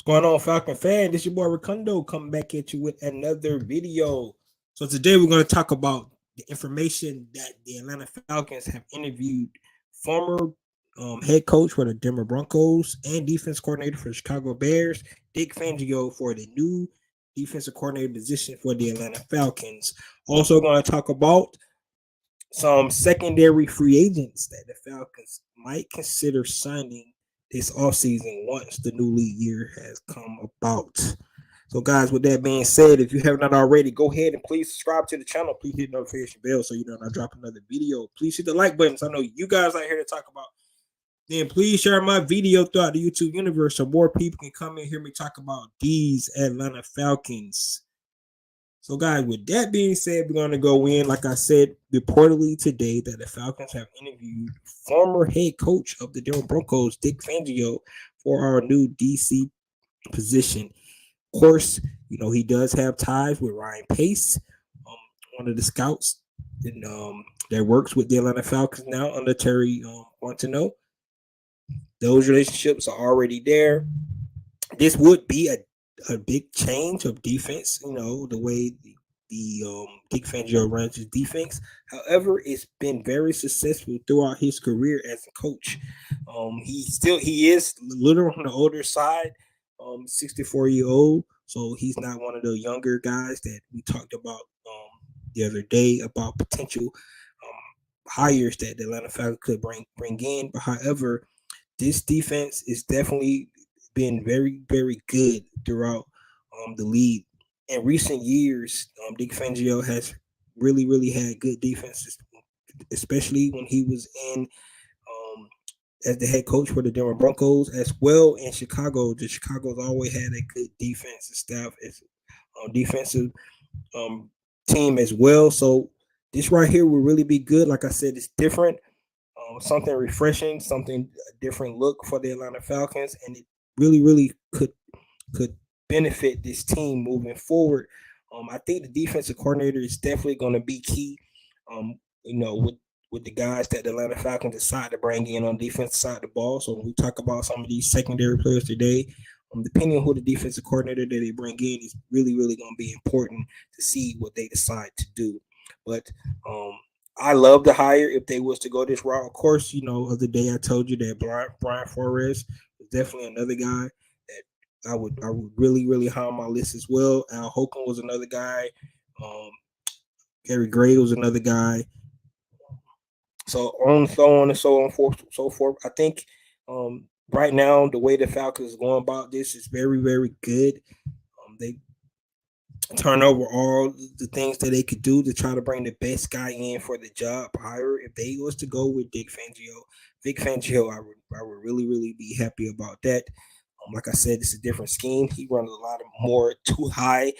What's going on, Falcon fan? This your boy Ricundo coming back at you with another video. So today we're going to talk about the information that the Atlanta Falcons have interviewed former head coach for the Denver Broncos and defense coordinator for the Chicago Bears, Dick Fangio, for the new defensive coordinator position for the Atlanta Falcons. Also going to talk about some secondary free agents that the Falcons might consider signing this offseason once the new league year has come about. So, guys, with that being said, if you have not already, go ahead and please subscribe to the channel. Please hit the notification bell so you know when I drop another video. Please hit the like button so I know you guys are here to talk about. Then please share my video throughout the YouTube universe so more people can come and hear me talk about these Atlanta Falcons. So, guys, with that being said, we're going to go in. Like I said, reportedly today that the Falcons have interviewed former head coach of the Denver Broncos, Dick Fangio, for our new DC position. Of course, you know, he does have ties with Ryan Pace, one of the scouts that works with the Atlanta Falcons now under Terry Fontenot. Those relationships are already there. This would be a big change of defense, you know, the way the Dick Fangio runs his defense. However, it's been very successful throughout his career as a coach. He is a little on the older side, 64-year-old, so he's not one of the younger guys that we talked about the other day about potential hires that the Atlanta Falcons could bring in. But however, this defense is definitely been very, very good throughout the league. In recent years, Dick Fangio has really, really had good defenses, especially when he was in as the head coach for the Denver Broncos, as well in Chicago. The Chicago's always had a good defensive staff, as defensive team as well. So this right here will really be good. Like I said, it's different, something refreshing, something a different look for the Atlanta Falcons, and it really, really could benefit this team moving forward. I think the defensive coordinator is definitely going to be key. You know, with the guys that the Atlanta Falcons decide to bring in on the defensive side of the ball. So when we talk about some of these secondary players today, depending on who the defensive coordinator that they bring in is really, really going to be important to see what they decide to do. But I love the hire if they was to go this route. Of course, you know, of the day I told you that Brian Flores is definitely another guy that I would really, really high on my list as well. Al Holcomb was another guy. Gary Gray was another guy. So on and so forth. I think right now the way the Falcons is going about this is very, very good. They turn over all the things that they could do to try to bring the best guy in for the job. Hire if they was to go with Vic Fangio, I would really, really be happy about that. Like I said, it's a different scheme. He runs a lot of more too high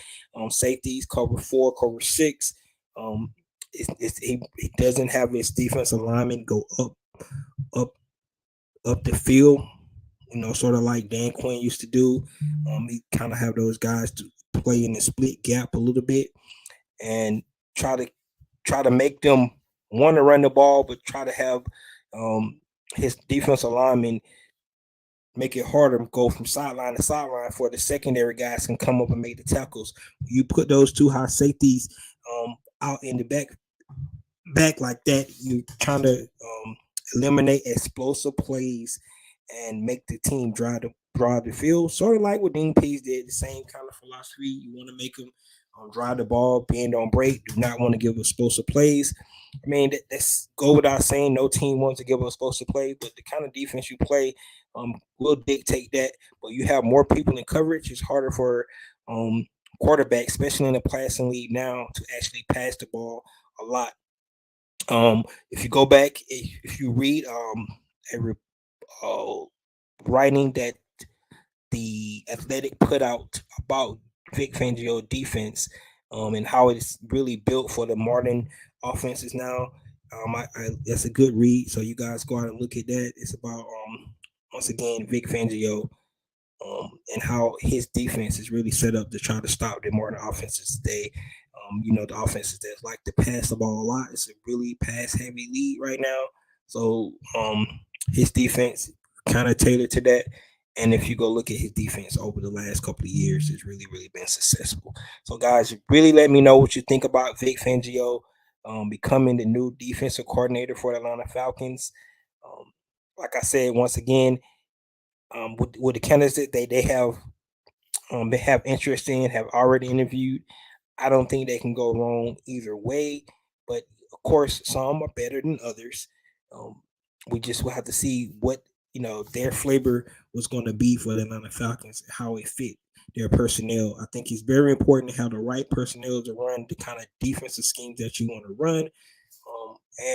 safeties, cover 4, cover 6. He doesn't have his defensive lineman go up the field, you know, sort of like Dan Quinn used to do. He kind of have those guys to play in the split gap a little bit and try to make them want to run the ball, but try to have his defensive lineman make it harder to go from sideline to sideline for the secondary guys can come up and make the tackles. You put those two high safeties out in the back like that, you're trying to eliminate explosive plays and make the team drive the field. Sort of like what Dean Pease did, the same kind of philosophy. You want to make them drive the ball, bend on break, do not want to give explosive plays. I mean, that's go without saying. No team wants to give explosive plays, but the kind of defense you play will dictate that. But you have more people in coverage. It's harder for quarterbacks, especially in the passing league now, to actually pass the ball a lot. If you go back, if you read writing that the Athletic put out about Vic Fangio defense and how it's really built for the modern offenses now. That's a good read. So you guys go out and look at that. It's about once again Vic Fangio and how his defense is really set up to try to stop the modern offenses today. You know, the offenses that like to pass the ball a lot. It's a really pass heavy league right now. So his defense kind of tailored to that. And if you go look at his defense over the last couple of years, it's really, really been successful. So, guys, really let me know what you think about Vic Fangio becoming the new defensive coordinator for the Atlanta Falcons. Um, like I said, once again, with the candidates that they have interest in, have already interviewed, I don't think they can go wrong either way. But of course, some are better than others. Um, we just will have to see what their flavor was going to be for the Atlanta Falcons, how it fit their personnel. I think it's very important to have the right personnel to run the kind of defensive schemes that you want to run.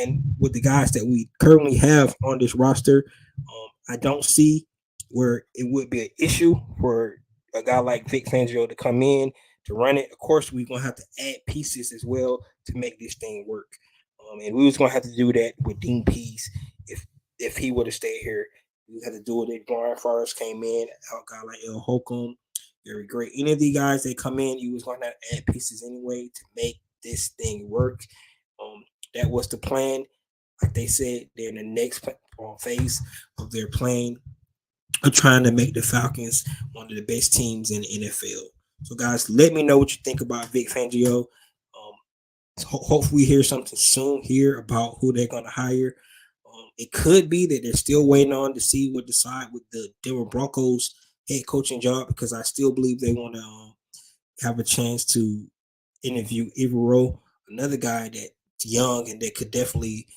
And with the guys that we currently have on this roster, I don't see where it would be an issue for a guy like Vic Fangio to come in to run it. Of course, we're gonna have to add pieces as well to make this thing work. And we was gonna have to do that with Dean Pease if he would have stayed here. We had to do it if Brian Forrest came in, a guy like El Holcomb, very great. Any of the guys that come in, you was gonna have to add pieces anyway to make this thing work. Um, that was the plan. Like they said, they're in the next phase of their plan of trying to make the Falcons one of the best teams in the NFL. So, guys, let me know what you think about Vic Fangio. Hopefully, we hear something soon here about who they're going to hire. It could be that they're still waiting on to see what decide with the Denver Broncos head coaching job, because I still believe they want to have a chance to interview Ivero, another guy that's young and that could definitely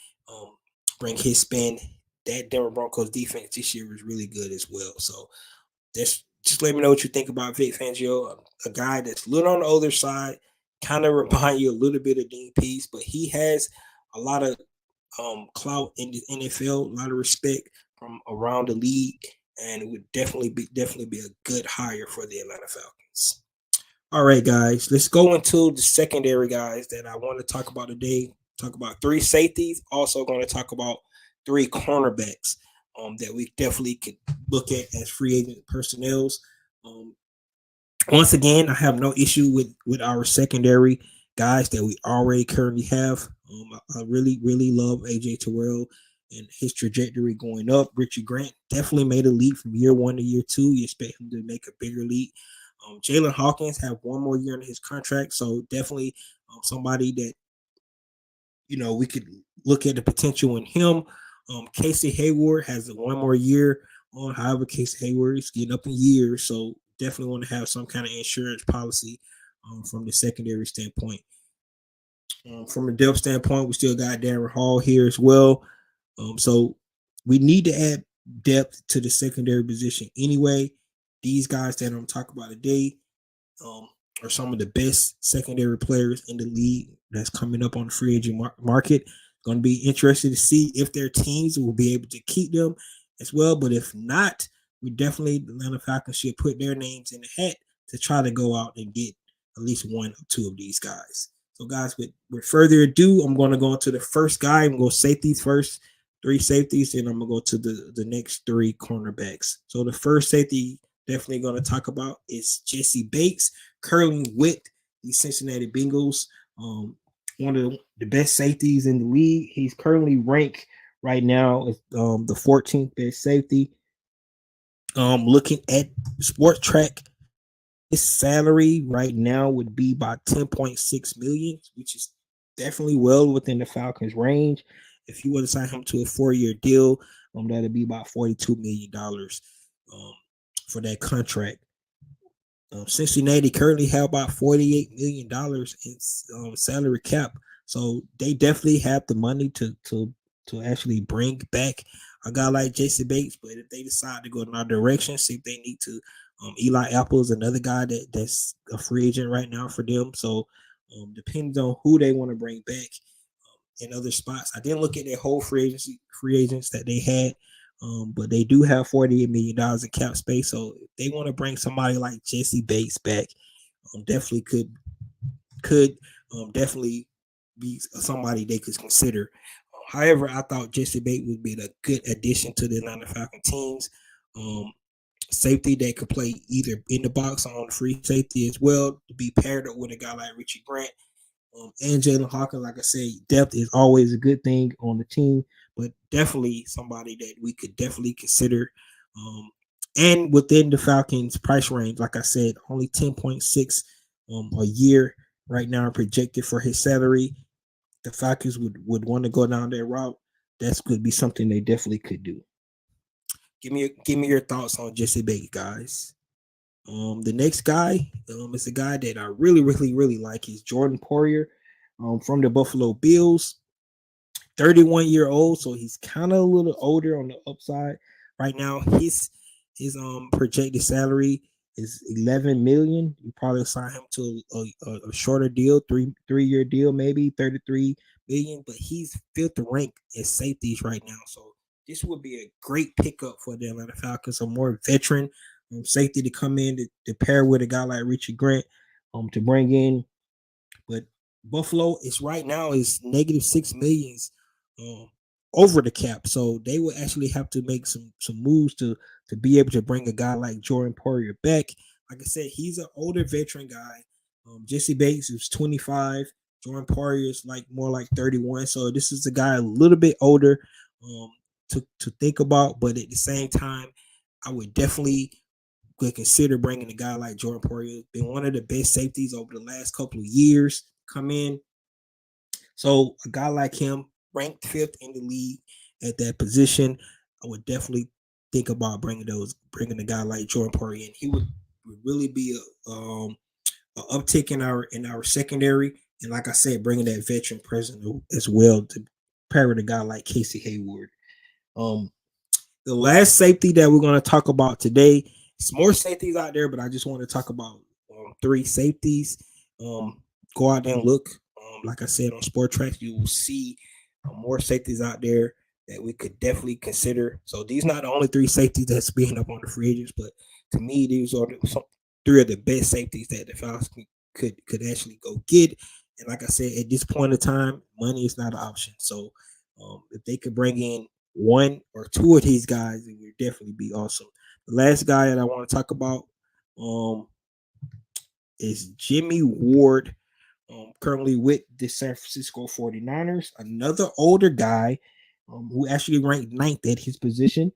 bring his spin. That Denver Broncos defense this year was really good as well. So just let me know what you think about Vic Fangio, a guy that's a little on the older side, kind of remind you a little bit of Dean Pease, but he has a lot of clout in the NFL, a lot of respect from around the league, and it would definitely be a good hire for the Atlanta Falcons. All right, guys, let's go into the secondary guys that I want to talk about today. Talk about three safeties. Also, going to talk about three cornerbacks that we definitely could look at as free agent personnels. Um, Once again, I have no issue with our secondary guys that we already currently have. I really, really love AJ Terrell and his trajectory going up. Richie Grant definitely made a leap from year one to year two. You expect him to make a bigger leap. Jalen Hawkins have one more year in his contract, so definitely somebody that we could look at the potential in him. Casey Hayward has one more year on. However, Casey Hayward is getting up in years, so definitely want to have some kind of insurance policy from the secondary standpoint. From a depth standpoint, we still got Darren Hall here as well. So we need to add depth to the secondary position anyway. These guys that I'm talking about today are some of the best secondary players in the league that's coming up on the free agent market. Going to be interested to see if their teams will be able to keep them as well. But if not, we definitely, the Atlanta Falcons should put their names in the hat to try to go out and get at least one or two of these guys. So, guys, with further ado, I'm going to go into the first guy. I'm going to safeties first, three safeties, and I'm going to go to the next three cornerbacks. So, the first safety definitely going to talk about is Jesse Bates, curling with the Cincinnati Bengals. One of the best safeties in the league. He's currently ranked right now as the 14th best safety. Looking at Sports Track, his salary right now would be about 10.6 million, which is definitely well within the Falcons' range. If you were to sign him to a 4-year deal, that'd be about $42 million for that contract. Cincinnati currently have about $48 million in salary cap, so they definitely have the money to actually bring back a guy like Jason Bates. But if they decide to go in another direction, see if they need to. Eli Apple is another guy that's a free agent right now for them. So depends on who they want to bring back in other spots. I didn't look at their whole free agents that they had. But they do have $48 million in cap space. So if they want to bring somebody like Jesse Bates back, definitely could definitely be somebody they could consider. However, I thought Jesse Bates would be a good addition to the Atlanta Falcons teams. Safety that could play either in the box or on the free safety as well, to be paired up with a guy like Richie Grant. And Jalen Hawkins, like I said, depth is always a good thing on the team, but definitely somebody that we could definitely consider and within the Falcons price range. Like I said, only 10.6 a year right now projected for his salary. The Falcons would want to go down that route. That could be something they definitely could do. Give me your thoughts on Jesse Bates, guys. The next guy is a guy that I really like. Is Jordan Poyer, from the Buffalo Bills. 31-year-old, so he's kind of a little older on the upside right now. His projected salary is 11 million. You probably sign him to a shorter deal, three-year deal, maybe 33 million. But he's fifth ranked as safeties right now, so this would be a great pickup for the Atlanta Falcons. A more veteran safety to come in to pair with a guy like Richie Grant, to bring in. But Buffalo is right now is negative 6 millions um, over the cap, so they will actually have to make some moves to be able to bring a guy like Jordan Poyer back. Like I said, he's an older veteran guy. Jesse Bates is 25. Jordan Poyer is more like 31. So this is a guy a little bit older um, to think about, but at the same time, I would definitely could consider bringing a guy like Jordan Poyer. Been one of the best safeties over the last couple of years. Come in, so a guy like him, ranked fifth in the league at that position, I would definitely think about bringing a guy like Jordan Poyer in. He would really be a uptick in our secondary, and like I said, bringing that veteran presence as well to pair with a guy like Casey Hayward. Um, the last safety that we're going to talk about today, it's more safeties out there, but I just want to talk about three safeties. Go out there and look. Like I said, on Sport Tracks, you will see more safeties out there that we could definitely consider. So these not the only three safeties that's being up on the free agents, but to me, these are three of the best safeties that the Falcons could actually go get. And like I said, at this point in time, money is not an option. So if they could bring in one or two of these guys, it would definitely be awesome. The last guy that I want to talk about is Jimmy Ward, currently with the San Francisco 49ers. Another older guy who actually ranked ninth at his position.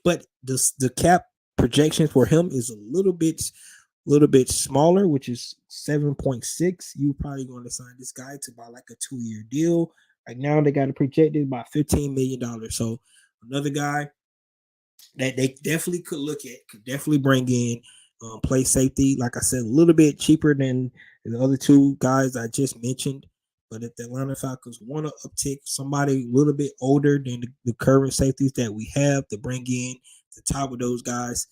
But the cap projection for him is a little bit smaller, which is 7.6. You probably going to sign this guy to buy like a 2-year deal. Right now, they got it projected about $15 million. So another guy that they definitely could look at, could definitely bring in, play safety. Like I said, a little bit cheaper than the other two guys I just mentioned. But if the Atlanta Falcons want to uptick somebody a little bit older than the current safeties that we have to bring in the top of those guys,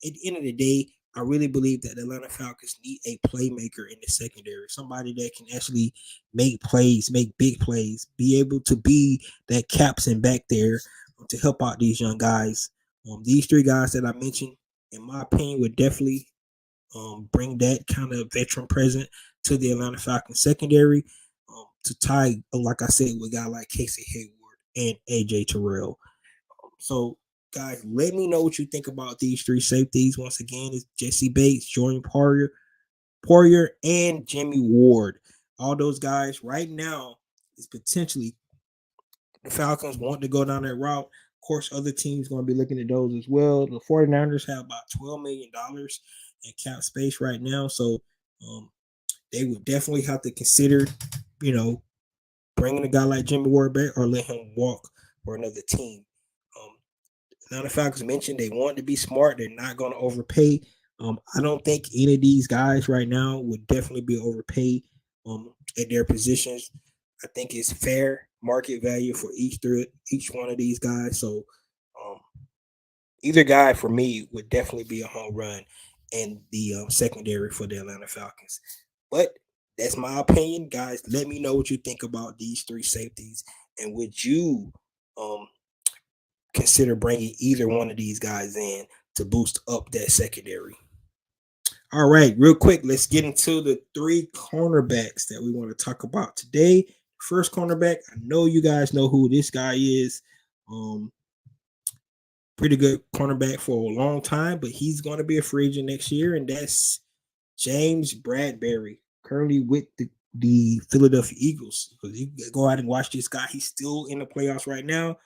at the end of the day, I really believe that the Atlanta Falcons need a playmaker in the secondary, somebody that can actually make plays, make big plays, be able to be that captain back there to help out these young guys. These three guys that I mentioned, in my opinion, would definitely bring that kind of veteran present to the Atlanta Falcons secondary, to tie, like I said, with a guy like Casey Hayward and AJ Terrell. So, guys, let me know what you think about these three safeties. Once again, it's Jesse Bates, Jordan Poyer, and Jimmy Ward. All those guys right now is potentially the Falcons want to go down that route. Of course, other teams going to be looking at those as well. The 49ers have about $12 million in cap space right now. So they would definitely have to consider, you know, bringing a guy like Jimmy Ward back or let him walk for another team. Now the Falcons mentioned they want to be smart. They're not going to overpay. I don't think any of these guys right now would definitely be overpaid at their positions. I think it's fair market value for each one of these guys. So um, either guy for me would definitely be a home run in the secondary for the Atlanta Falcons. But that's my opinion, guys. Let me know what you think about these three safeties, and would you consider bringing either one of these guys in to boost up that secondary? All right, real quick, let's get into the three cornerbacks that we want to talk about today. First cornerback, I know you guys know who this guy is. Pretty good cornerback for a long time, but he's going to be a free agent next year, and that's James Bradbury, currently with the Philadelphia Eagles. Because you go out and watch this guy, he's still in the playoffs right now.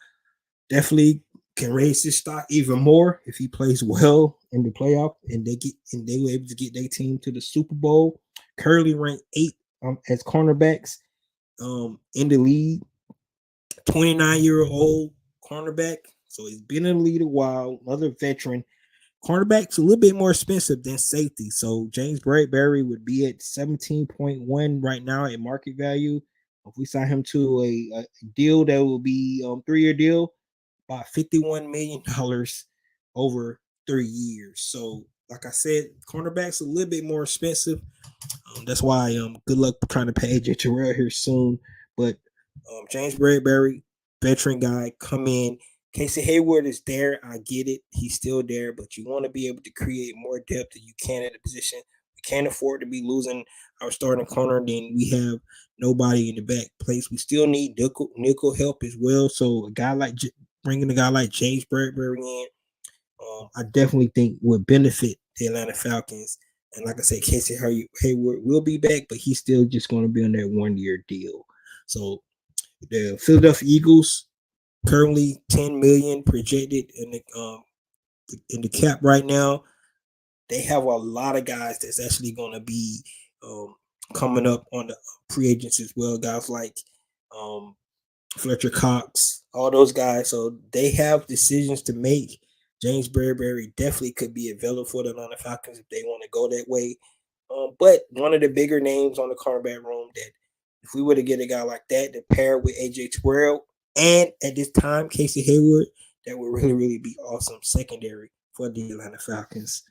Definitely can raise his stock even more if he plays well in the playoff and they were able to get their team to the Super Bowl. Currently ranked 8 as cornerbacks in the league. 29-year-old cornerback. So he's been in the league a while. Another veteran. Cornerback's a little bit more expensive than safety. So James Bradbury would be at 17.1 right now at market value. If we sign him to a deal that will be 3-year deal, about $51 million over 3 years. So, like I said, cornerbacks a little bit more expensive. That's why good luck trying to pay AJ Terrell here soon. But James Bradbury, veteran guy, come in. Casey Hayward is there. I get it. He's still there, but you want to be able to create more depth than you can at a position. We can't afford to be losing our starting corner. Then we have nobody in the back place. We still need nickel help as well. So bringing a guy like James Bradbury in, I definitely think would benefit the Atlanta Falcons. And like I said, Casey Hayward will be back, but he's still just going to be on that 1-year deal. So the Philadelphia Eagles currently $10 million projected in the cap right now. They have a lot of guys that's actually going to be coming up on the free agents as well. Guys like Fletcher Cox, all those guys. So they have decisions to make. James Bradbury definitely could be available for the Atlanta Falcons if they want to go that way. But one of the bigger names on the cornerback room that if we were to get a guy like that to pair with AJ Terrell and at this time Casey Hayward, that would really, really be awesome secondary for the Atlanta Falcons.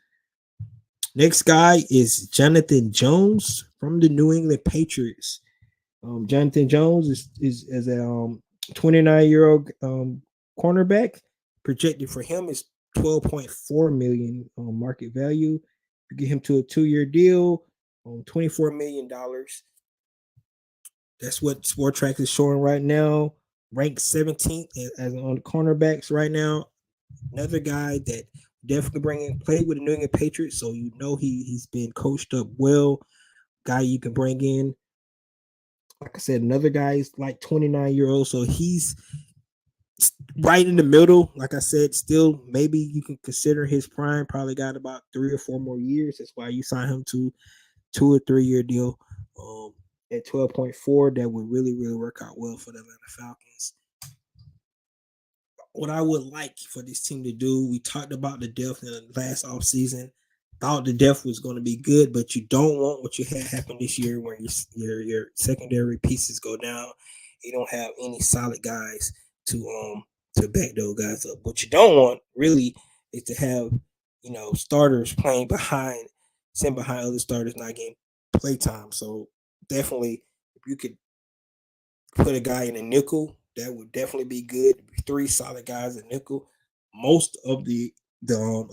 Next guy is Jonathan Jones from the New England Patriots. Jonathan Jones is a 29-year-old cornerback. Projected for him is $12.4 million market value. You get him to a 2-year deal, $24 million. That's what Spotrac is showing right now. Ranked 17th as on the cornerbacks right now. Another guy that definitely played with the New England Patriots, so you know he's been coached up well. Guy you can bring in. Like I said, another guy is like 29-year-old, so he's right in the middle. Like I said, still maybe you can consider his prime. Probably got about 3 or 4 more years. That's why you sign him to 2 or 3 year deal at 12.4. That would really, really work out well for the Atlanta Falcons. What I would like for this team to do, we talked about the depth in the last offseason. Thought the depth was going to be good, but you don't want what you had happen this year where your secondary pieces go down. You don't have any solid guys to back those guys up. What you don't want really is to have starters playing sitting behind other starters not getting play time. So definitely, if you could put a guy in a nickel, that would definitely be good. 3 solid guys in nickel. Most of the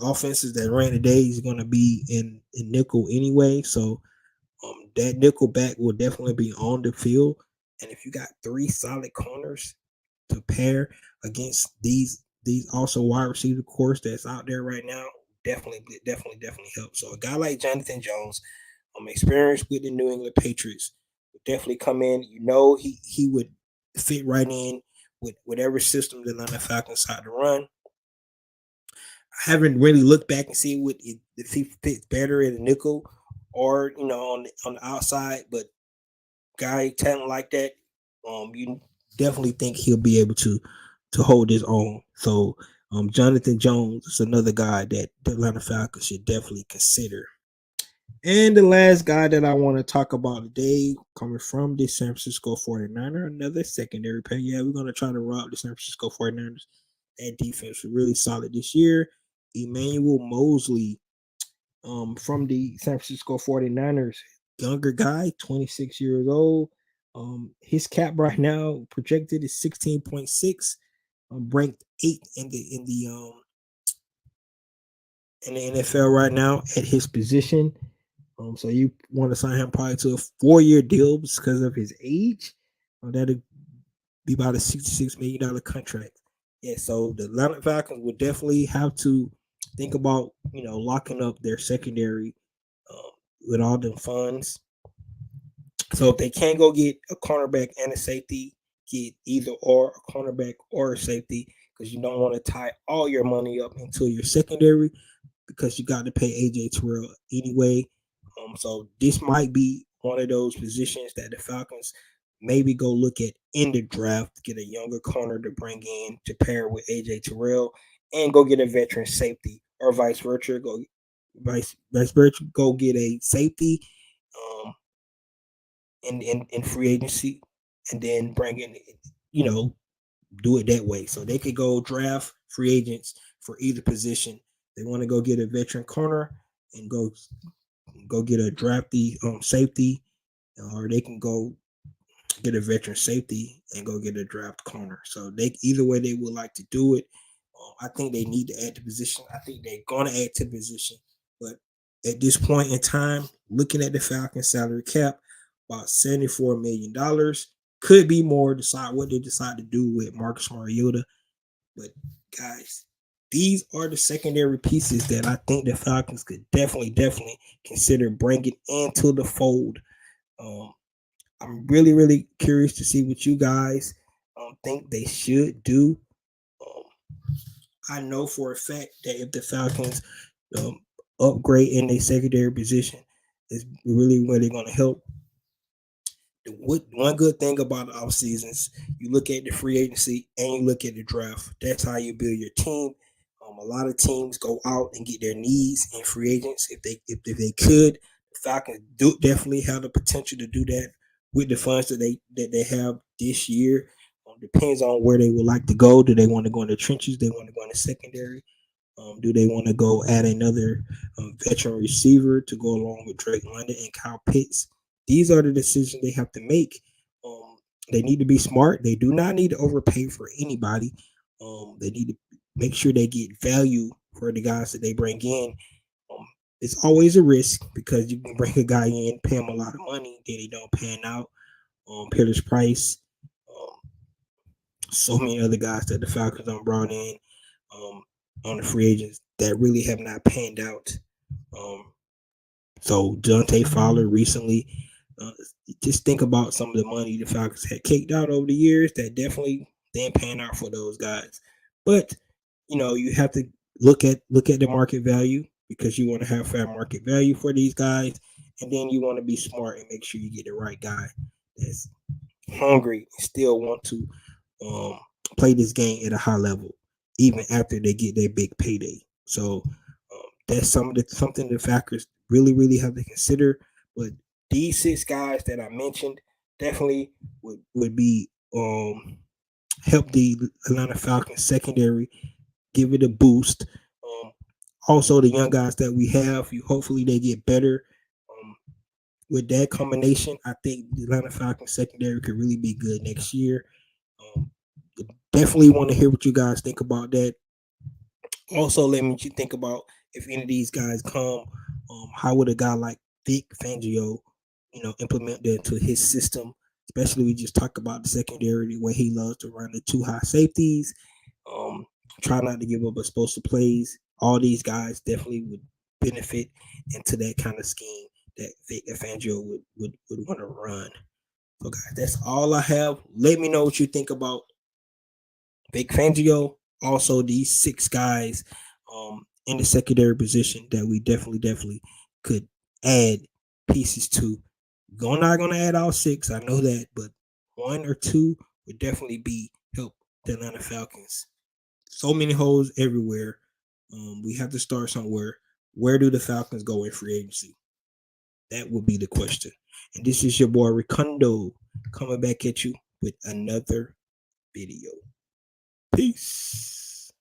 offenses that ran today is going to be in nickel anyway. So that nickel back will definitely be on the field. And if you got 3 solid corners to pair against these also wide receiver course that's out there right now, definitely help. So a guy like Jonathan Jones, experienced with the New England Patriots, would definitely come in. He would fit right in with whatever system the Atlanta Falcons had to run. I haven't really looked back and see if he fits better at a nickel or on the outside, but guy talent like that, you definitely think he'll be able to hold his own. So Jonathan Jones is another guy that the Atlanta Falcons should definitely consider. And the last guy that I want to talk about today, coming from the San Francisco 49ers, another secondary pair. Yeah, we're going to try to rob the San Francisco 49ers. That defense was really solid this year. Emmanuel Mosley from the San Francisco 49ers, younger guy, 26 years old. His cap right now projected is 16.6, ranked 8th in the NFL right now at his position. So you want to sign him probably to a 4-year deal because of his age. That'd be about a $66 million contract. Yeah, so the Atlanta Falcons would definitely have to think about locking up their secondary with all the funds. So if they can't go get a cornerback and a safety, get either or a cornerback or a safety, because you don't want to tie all your money up into your secondary because you got to pay AJ Terrell anyway. So this might be one of those positions that the Falcons maybe go look at in the draft, get a younger corner to bring in to pair with AJ Terrell, and go get a veteran safety, or vice versa. Vice versa, go get a safety um, in free agency, and then bring in, you know, do it that way. So they could go draft free agents for either position. They want to go get a veteran corner and go get a drafty safety, or they can go get a veteran safety and go get a draft corner. So they either way they would like to do it. I think they need to add to position. I think they're going to add to position, but at this point in time, looking at the Falcons salary cap, about $74 million, could be more. Decide what they decide to do with Marcus Mariota. But guys, these are the secondary pieces that I think the Falcons could definitely consider bringing into the fold. I'm really curious to see what you guys think they should do. Um, I know for a fact that if the Falcons upgrade in their secondary position, is really where they're going to help. One good thing about the off seasons, you look at the free agency and you look at the draft. That's how you build your team. A lot of teams go out and get their needs in free agents if they could. The Falcons do definitely have the potential to do that with the funds that they have this year. Depends on where they would like to go. Do they want to go in the trenches? Do they want to go in the secondary? Do they want to go add another veteran receiver to go along with Drake London and Kyle Pitts? These are the decisions they have to make. They need to be smart. They do not need to overpay for anybody. They need to make sure they get value for the guys that they bring in. It's always a risk because you can bring a guy in, pay him a lot of money, then he don't pan out. Peerless Price, so many other guys that the Falcons brought in on the free agents that really have not panned out. So Dante Fowler recently, just think about some of the money the Falcons had kicked out over the years that definitely didn't pan out for those guys. But you have to look at the market value because you want to have fair market value for these guys, and then you want to be smart and make sure you get the right guy that's hungry and still want to play this game at a high level, even after they get their big payday. So that's something the Falcons really have to consider. But these 6 guys that I mentioned definitely would be help the Atlanta Falcons secondary, give it a boost. Also, the young guys that we have, hopefully they get better. With that combination, I think the Atlanta Falcons secondary could really be good next year. Definitely want to hear what you guys think about that. Also, let me know what you think about if any of these guys come. How would a guy like Vic Fangio, implement that into his system? Especially we just talk about the secondary, the way he loves to run the 2 high safeties. Try not to give up explosive plays. All these guys definitely would benefit into that kind of scheme that Vic Fangio would want to run. So guys, that's all I have. Let me know what you think about Vic Fangio. Also, these 6 guys in the secondary position that we definitely could add pieces to. We're not going to add all 6, I know that, but 1 or 2 would definitely be help the Atlanta Falcons. So many holes everywhere. We have to start somewhere. Where do the Falcons go in free agency? That would be the question. And this is your boy Ricondo coming back at you with another video. Peace.